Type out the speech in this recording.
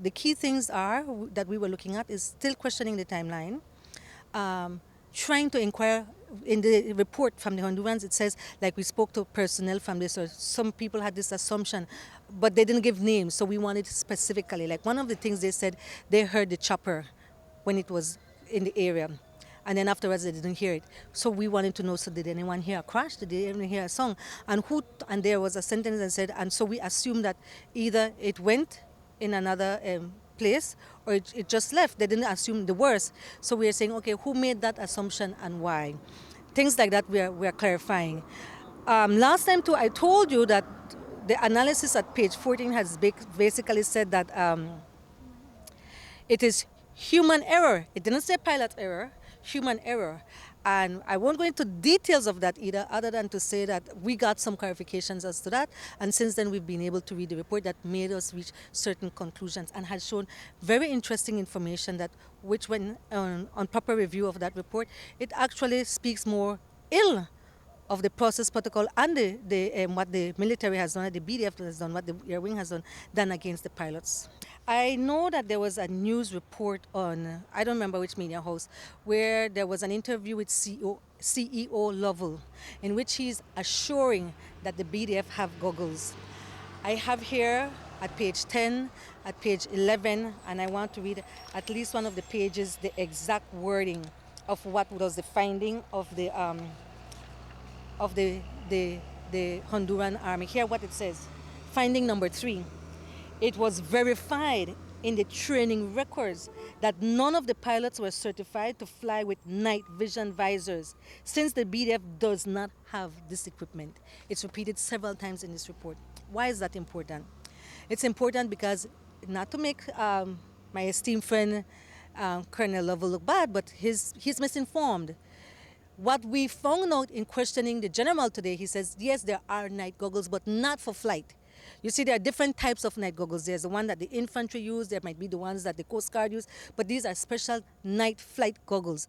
The key things are that we were looking at is still questioning the timeline, trying to inquire. In the report from the Hondurans, it says, like, we spoke to personnel from this, or some people had this assumption, but they didn't give names, so we wanted specifically. Like, one of the things they said, they heard the chopper when it was in the area, and then afterwards they didn't hear it. So we wanted to know, so did anyone hear a crash? Did anyone hear a song? And and there was a sentence that said, and so we assumed that either it went in another place, or it just left. They didn't assume the worst. So we are saying, okay, who made that assumption and why? Things like that we are clarifying. Last time too, I told you that the analysis at page 14 has basically said that it is human error. It didn't say pilot error, human error. And I won't go into details of that either, other than to say that we got some clarifications as to that. And since then, we've been able to read the report that made us reach certain conclusions and has shown very interesting information that, which when on proper review of that report, it actually speaks more ill of the process protocol and what the military has done, the B.D.F has done, what the Air Wing has done, than against the pilots. I know that there was a news report on, I don't remember which media house, where there was an interview with CEO Lovell, in which he's assuring that the B.D.F have goggles. I have here at page 10, at page 11, and I want to read at least one of the pages, the exact wording of what was the finding of the Honduran army. Here what it says. Finding number 3. It was verified in the training records that none of the pilots were certified to fly with night vision visors, since the B.D.F does not have this equipment. It's repeated several times in this report. Why is that important? It's important because, not to make my esteemed friend Colonel Lovell look bad, but he's misinformed. What we found out in questioning the general today, he says, yes, there are night goggles, but not for flight. You see, there are different types of night goggles. There's the one that the infantry use, there might be the ones that the Coast Guard use, but these are special night flight goggles.